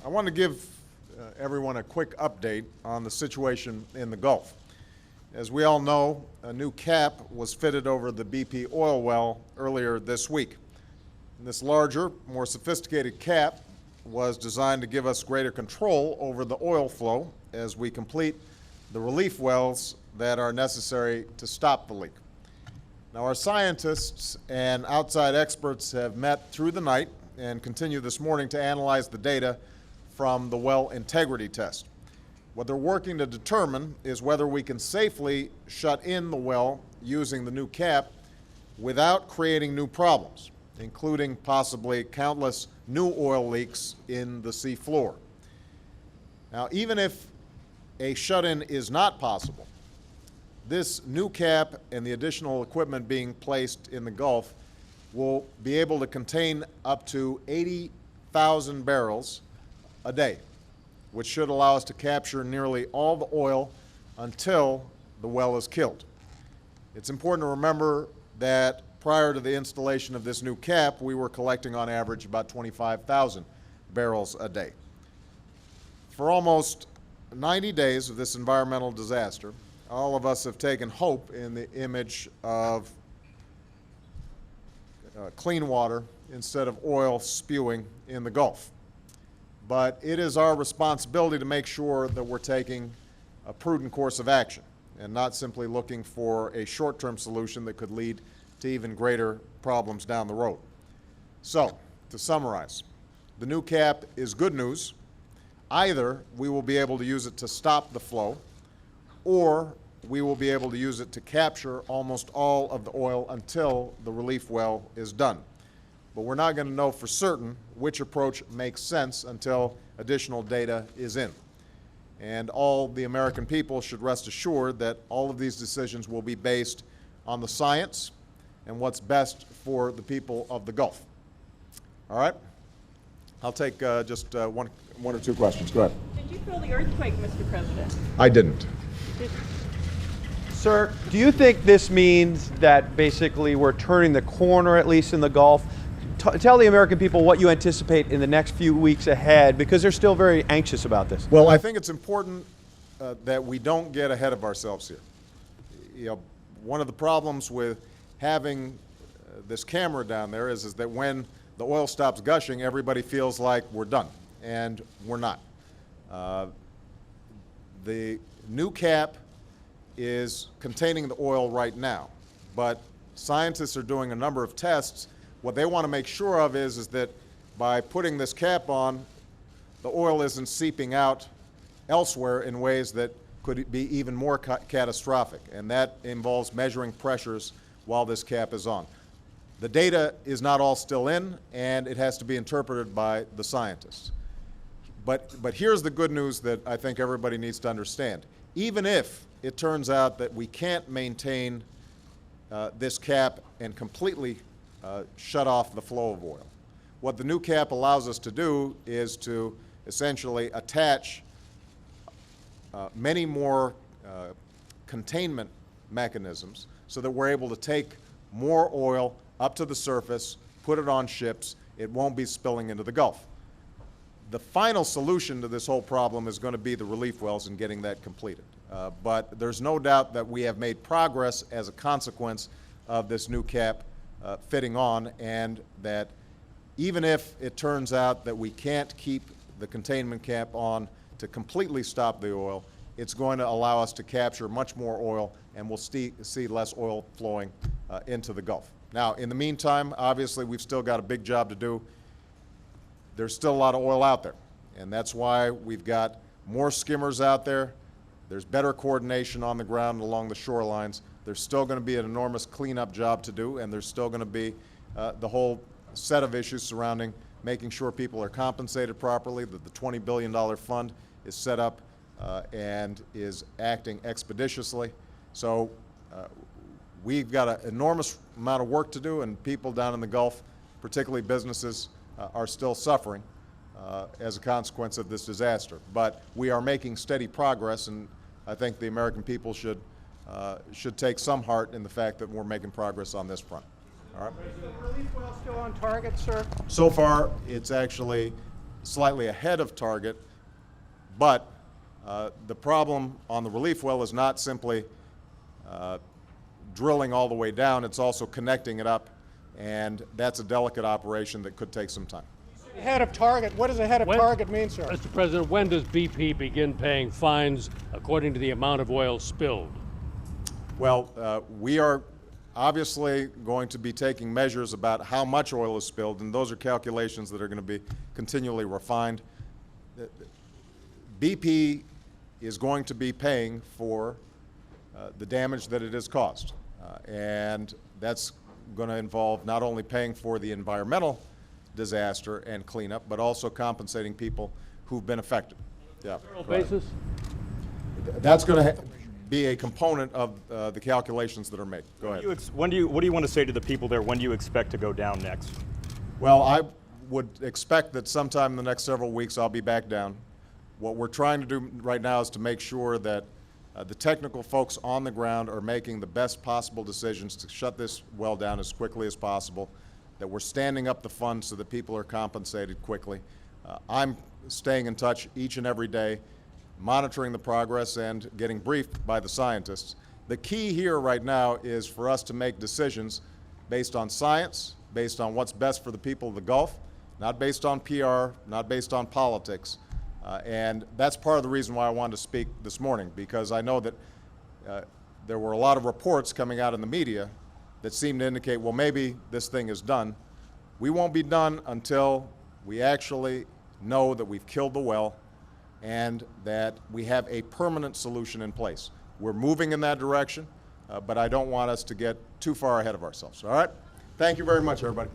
I want to give everyone a quick update on the situation in the Gulf. As we all know, a new cap was fitted over the BP oil well earlier this week. And this larger, more sophisticated cap was designed to give us greater control over the oil flow as we complete the relief wells that are necessary to stop the leak. Now, our scientists and outside experts have met through the night and continue this morning to analyze the data from the well integrity test. What they're working to determine is whether we can safely shut in the well using the new cap without creating new problems, including possibly countless new oil leaks in the sea floor. Now, even if a shut-in is not possible, this new cap and the additional equipment being placed in the Gulf will be able to contain up to 80,000 barrels a day, which should allow us to capture nearly all the oil until the well is killed. It's important to remember that prior to the installation of this new cap, we were collecting on average about 25,000 barrels a day. For almost 90 days of this environmental disaster, all of us have taken hope in the image of clean water instead of oil spewing in the Gulf. But it is our responsibility to make sure that we're taking a prudent course of action and not simply looking for a short-term solution that could lead to even greater problems down the road. So, to summarize, the new cap is good news. Either we will be able to use it to stop the flow, or we will be able to use it to capture almost all of the oil until the relief well is done. But we're not going to know for certain which approach makes sense until additional data is in. And all the American people should rest assured that all of these decisions will be based on the science and what's best for the people of the Gulf. All right? I'll take just one or two questions. Go ahead. Did you feel the earthquake, Mr. President? I didn't. Sir, do you think this means that basically we're turning the corner, at least in the Gulf? Tell the American people what you anticipate in the next few weeks ahead, because they're still very anxious about this. Well, I think it's important that we don't get ahead of ourselves here. You know, one of the problems with having this camera down there is that when the oil stops gushing, everybody feels like we're done, and we're not. The new cap is containing the oil right now, but scientists are doing a number of tests. What they want to make sure of is that by putting this cap on, the oil isn't seeping out elsewhere in ways that could be even more catastrophic, and that involves measuring pressures while this cap is on. The data is not all still in, and it has to be interpreted by the scientists. But here's the good news that I think everybody needs to understand. Even if it turns out that we can't maintain this cap and completely shut off the flow of oil, what the new cap allows us to do is to essentially attach many more containment mechanisms so that we're able to take more oil up to the surface, put it on ships. It won't be spilling into the Gulf. The final solution to this whole problem is going to be the relief wells and getting that completed. But there's no doubt that we have made progress as a consequence of this new cap fitting on, and that even if it turns out that we can't keep the containment cap on to completely stop the oil, it's going to allow us to capture much more oil, and we'll see less oil flowing into the Gulf. Now, in the meantime, obviously, we've still got a big job to do. There's still a lot of oil out there, and that's why we've got more skimmers out there. There's better coordination on the ground along the shorelines. There's still going to be an enormous cleanup job to do, and there's still going to be the whole set of issues surrounding making sure people are compensated properly, that the $20 billion fund is set up and is acting expeditiously. So we've got an enormous amount of work to do, and people down in the Gulf, particularly businesses, are still suffering as a consequence of this disaster. But we are making steady progress, and I think the American people should take some heart in the fact that we're making progress on this front. All right. Is the relief well still on target, sir? So far, it's actually slightly ahead of target, but the problem on the relief well is not simply drilling all the way down, it's also connecting it up, and that's a delicate operation that could take some time. Ahead of target, what does ahead of target mean, sir? Mr. President, when does BP begin paying fines according to the amount of oil spilled? Well, we are obviously going to be taking measures about how much oil is spilled, and those are calculations that are going to be continually refined. BP is going to be paying for the damage that it has caused, and that's going to involve not only paying for the environmental disaster and cleanup, but also compensating people who've been affected. Yeah, Basis? that's going to be a component of the calculations that are made. Go ahead. What do you want to say to the people there? When do you expect to go down next? Well, I would expect that sometime in the next several weeks I'll be back down. What we're trying to do right now is to make sure that the technical folks on the ground are making the best possible decisions to shut this well down as quickly as possible, that we're standing up the funds so that people are compensated quickly. I'm staying in touch each and every day, monitoring the progress and getting briefed by the scientists. The key here right now is for us to make decisions based on science, based on what's best for the people of the Gulf, not based on PR, not based on politics. And that's part of the reason why I wanted to speak this morning, because I know that there were a lot of reports coming out in the media that seem to indicate, well, maybe this thing is done. We won't be done until we actually know that we've killed the well and that we have a permanent solution in place. We're moving in that direction, but I don't want us to get too far ahead of ourselves, all right? Thank you very much, everybody.